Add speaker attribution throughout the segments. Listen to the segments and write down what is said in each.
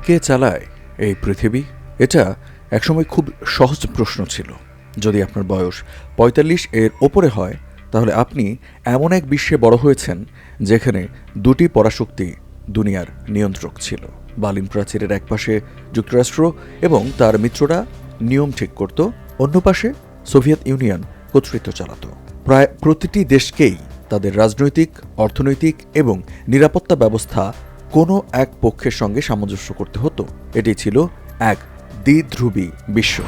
Speaker 1: কে চালায় এই পৃথিবী? এটা একসময় খুব সহজ প্রশ্ন ছিল। যদি আপনার বয়স ৪৫ এর ওপরে হয়, তাহলে আপনি এমন এক বিশ্বে বড় হয়েছেন যেখানে দুটি পরাশক্তি দুনিয়ার নিয়ন্ত্রক ছিল। বার্লিন প্রাচীরের একপাশে যুক্তরাষ্ট্র এবং তার মিত্ররা নিয়ম ঠিক করত, অন্য পাশে সোভিয়েত ইউনিয়ন কর্তৃত্ব চালাত। প্রায় প্রতিটি দেশকেই তাদের রাজনৈতিক, অর্থনৈতিক এবং নিরাপত্তা ব্যবস্থা কোনো এক পক্ষের সঙ্গে সামঞ্জস্য করতে হতো। এটি ছিল এক দ্বিধ্রুবী বিশ্ব।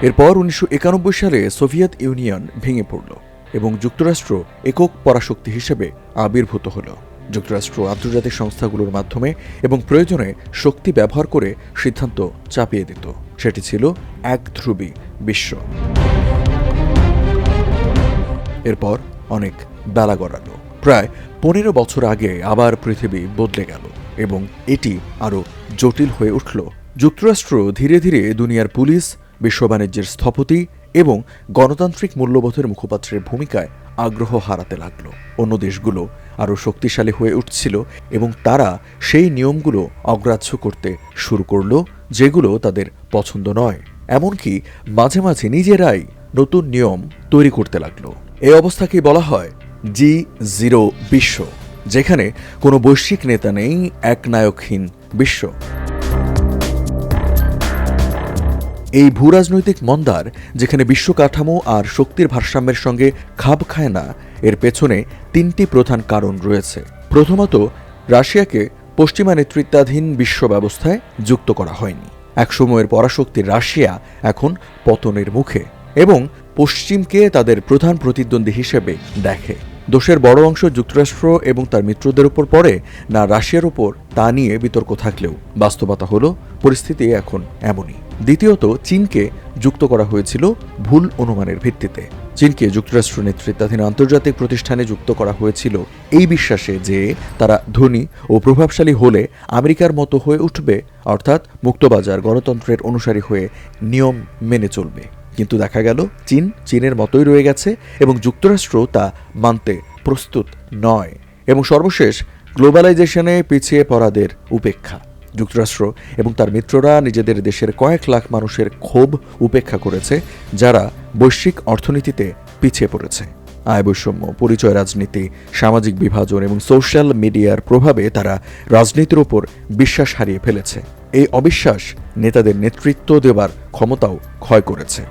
Speaker 1: এরপর ১৯৯১ সালে সোভিয়েত ইউনিয়ন ভেঙে পড়ল এবং যুক্তরাষ্ট্র একক পরাশক্তি হিসেবে আবির্ভূত হল। যুক্তরাষ্ট্র আন্তর্জাতিক সংস্থাগুলোর মাধ্যমে এবং প্রয়োজনে শক্তি ব্যবহার করে সিদ্ধান্ত চাপিয়ে দিত। সেটি ছিল একধ্রুবী বিশ্ব। এরপর অনেক বেলা গড়ালো। প্রায় ১৫ বছর আগে আবার পৃথিবী বদলে গেল এবং এটি আরও জটিল হয়ে উঠল। যুক্তরাষ্ট্র ধীরে ধীরে দুনিয়ার পুলিশ, বিশ্ব বাণিজ্যের স্থপতি এবং গণতান্ত্রিক মূল্যবোধের মুখপাত্রের ভূমিকায় আগ্রহ হারাতে লাগল। অন্য দেশগুলো আরও শক্তিশালী হয়ে উঠছিল এবং তারা সেই নিয়মগুলো অগ্রাহ্য করতে শুরু করল যেগুলো তাদের পছন্দ নয়। এমনকি মাঝে মাঝে নিজেরাই নতুন নিয়ম তৈরি করতে লাগল। এই অবস্থাকেই বলা হয় G0 বিশ্ব, যেখানে কোনো বৈশ্বিক নেতা নেই, একনায়কহীন বিশ্ব। এই ভূরাজনৈতিক মন্দার, যেখানে বিশ্ব কাঠামো আর শক্তির ভারসাম্যের সঙ্গে খাপ খায় না, এর পেছনে তিনটি প্রধান কারণ রয়েছে। প্রথমত, রাশিয়াকে পশ্চিমা নেতৃত্বাধীন বিশ্ব ব্যবস্থায় যুক্ত করা হয়নি। একসময়ের পরাশক্তি রাশিয়া এখন পতনের মুখে এবং পশ্চিমকে তাদের প্রধান প্রতিদ্বন্দ্বী হিসেবে দেখে। দোষের বড় অংশ যুক্তরাষ্ট্র এবং তার মিত্রদের উপর পড়ে না রাশিয়ার উপর, তা নিয়ে বিতর্ক থাকলেও বাস্তবতা হলো পরিস্থিতি এখন এমনই। দ্বিতীয়ত, চীনকে যুক্ত করা হয়েছিল ভুল অনুমানের ভিত্তিতে। চীনকে যুক্তরাষ্ট্র নেতৃত্বাধীন আন্তর্জাতিক প্রতিষ্ঠানে যুক্ত করা হয়েছিল এই বিশ্বাসে যে তারা ধনী ও প্রভাবশালী হলে আমেরিকার মতো হয়ে উঠবে, অর্থাৎ মুক্তবাজার গণতন্ত্রের অনুসারী হয়ে নিয়ম মেনে চলবে। কিন্তু দেখা গেল চীন চীনের মতোই রয়ে গেছে এবং যুক্তরাষ্ট্র তা মানতে প্রস্তুত নয়। এবং সর্বশেষ, গ্লোবালাইজেশনে পিছিয়ে পড়াদের উপেক্ষা। যুক্তরাষ্ট্র এবং তার মিত্ররা নিজেদের দেশের কয়েক লাখ মানুষের ক্ষোভ উপেক্ষা করেছে, যারা বৈশ্বিক অর্থনীতিতে পিছিয়ে পড়েছে। আয় বৈষম্য, পরিচয় রাজনীতি, সামাজিক বিভাজন এবং সোশ্যাল মিডিয়ার প্রভাবে তারা রাজনীতির ওপর বিশ্বাস হারিয়ে ফেলেছে। এই অবিশ্বাস নেতাদের নেতৃত্ব দেবার ক্ষমতাও ক্ষয় করেছে।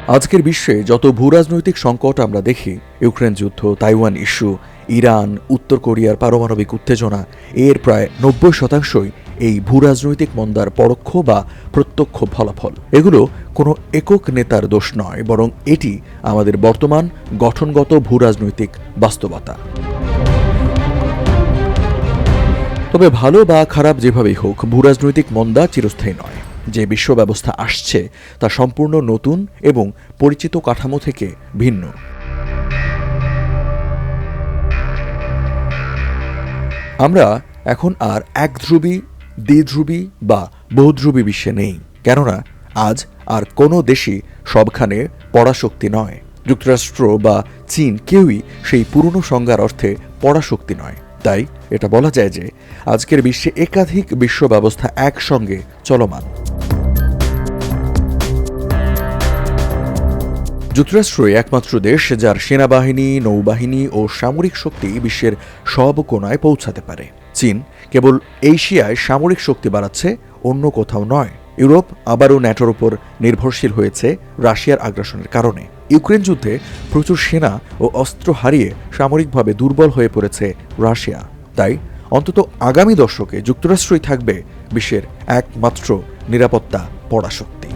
Speaker 1: আজকের বিশ্বে যত ভূরাজনৈতিক সংকট আমরা দেখি, ইউক্রেন যুদ্ধ, তাইওয়ান ইস্যু, ইরান, উত্তর কোরিয়ার পারমাণবিক উত্তেজনা, এর প্রায় ৯০% এই ভূরাজনৈতিক মন্দার পরোক্ষ বা প্রত্যক্ষ ফলাফল। এগুলো কোনো একক নেতার দোষ নয়, বরং এটি আমাদের বর্তমান গঠনগত ভূরাজনৈতিক বাস্তবতা। তবে ভালো বা খারাপ যেভাবেই হোক, ভূরাজনৈতিক মন্দা চিরস্থায়ী নয়। যে বিশ্ব ব্যবস্থা আসছে তা সম্পূর্ণ নতুন এবং পরিচিত কাঠামো থেকে ভিন্ন। আমরা এখন আর একধ্রুবী, দ্বিধ্রুবী বা বহুধ্রুবী বিশ্বে নেই, কেননা আজ আর কোনো দেশই সবখানে পরাশক্তি নয়। যুক্তরাষ্ট্র বা চীন কেউই সেই পুরনো সংজ্ঞার অর্থে পরাশক্তি নয়। তাই এটা বলা যায় যে আজকের বিশ্বে একাধিক বিশ্ব ব্যবস্থা একসঙ্গে চলমান। যুক্তরাষ্ট্রই একমাত্র দেশ যার সেনাবাহিনী, নৌবাহিনী ও সামরিক শক্তি বিশ্বের সব কোণায় পৌঁছাতে পারে। চীন কেবল এশিয়ায় সামরিক শক্তি বাড়াচ্ছে, অন্য কোথাও নয়। ইউরোপ আবারও ন্যাটোর উপর নির্ভরশীল হয়েছে রাশিয়ার আগ্রাসনের কারণে। ইউক্রেন যুদ্ধে প্রচুর সেনা ও অস্ত্র হারিয়ে সামরিকভাবে দুর্বল হয়ে পড়েছে রাশিয়া। তাই অন্তত আগামী দশকে যুক্তরাষ্ট্রই থাকবে বিশ্বের একমাত্র নিরাপত্তা পরাশক্তি।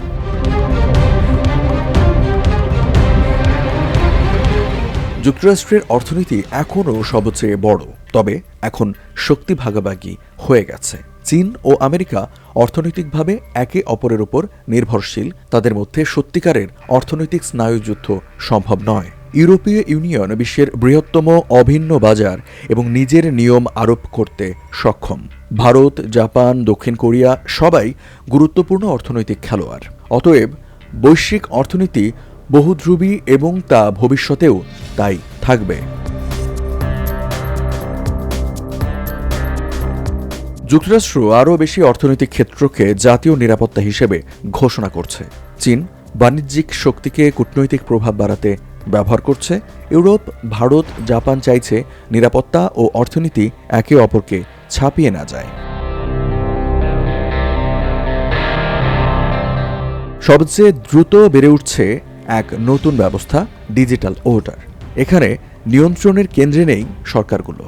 Speaker 1: যুক্তরাষ্ট্রের অর্থনীতি এখনও সবচেয়ে বড়, তবে এখন শক্তি ভাগাভাগি হয়ে গেছে। চীন ও আমেরিকা অর্থনৈতিকভাবে একে অপরের উপর নির্ভরশীল। তাদের মধ্যে সত্যিকারের অর্থনৈতিক স্নায়ুযুদ্ধ সম্ভব নয়। ইউরোপীয় ইউনিয়ন বিশ্বের বৃহত্তম অভিন্ন বাজার এবং নিজের নিয়ম আরোপ করতে সক্ষম। ভারত, জাপান, দক্ষিণ কোরিয়া সবাই গুরুত্বপূর্ণ অর্থনৈতিক খেলোয়াড়। অতএব বৈশ্বিক অর্থনীতি বহুধ্রুবী এবং তা ভবিষ্যতেও তাই থাকবে। যুক্তরাষ্ট্র আরও বেশি অর্থনৈতিক ক্ষেত্রকে জাতীয় নিরাপত্তা হিসেবে ঘোষণা করছে। চীন বাণিজ্যিক শক্তিকে কূটনৈতিক প্রভাব বাড়াতে ব্যবহার করছে। ইউরোপ, ভারত, জাপান চাইছে নিরাপত্তা ও অর্থনীতি একে অপরকে ছাপিয়ে না যায়। সবচেয়ে দ্রুত বেড়ে উঠছে এক নতুন ব্যবস্থা, ডিজিটাল অর্ডার। এখানে নিয়ন্ত্রণের কেন্দ্রে নেই সরকারগুলো,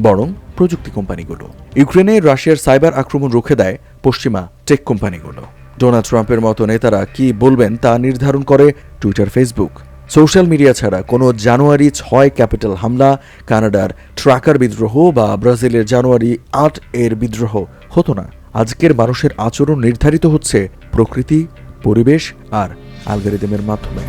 Speaker 1: বরং প্রযুক্তি কোম্পানিগুলো। ইউক্রেনে রাশিয়ার সাইবার আক্রমণ রুখে দেয় পশ্চিমা টেক কোম্পানিগুলো। ডোনাল্ড ট্রাম্পের মতো নেতারা কি বলবেন তা নির্ধারণ করে টুইটার, ফেসবুক। সোশ্যাল মিডিয়া ছাড়া কোনো জানুয়ারি 6 ক্যাপিটাল হামলা, কানাডার ট্রাকার বিদ্রোহ বা ব্রাজিলের জানুয়ারি 8 এর বিদ্রোহ হতো না। আজকের মানুষের আচরণ নির্ধারিত হচ্ছে প্রকৃতি, পরিবেশ আর অ্যালগরিদমের মাধ্যমে।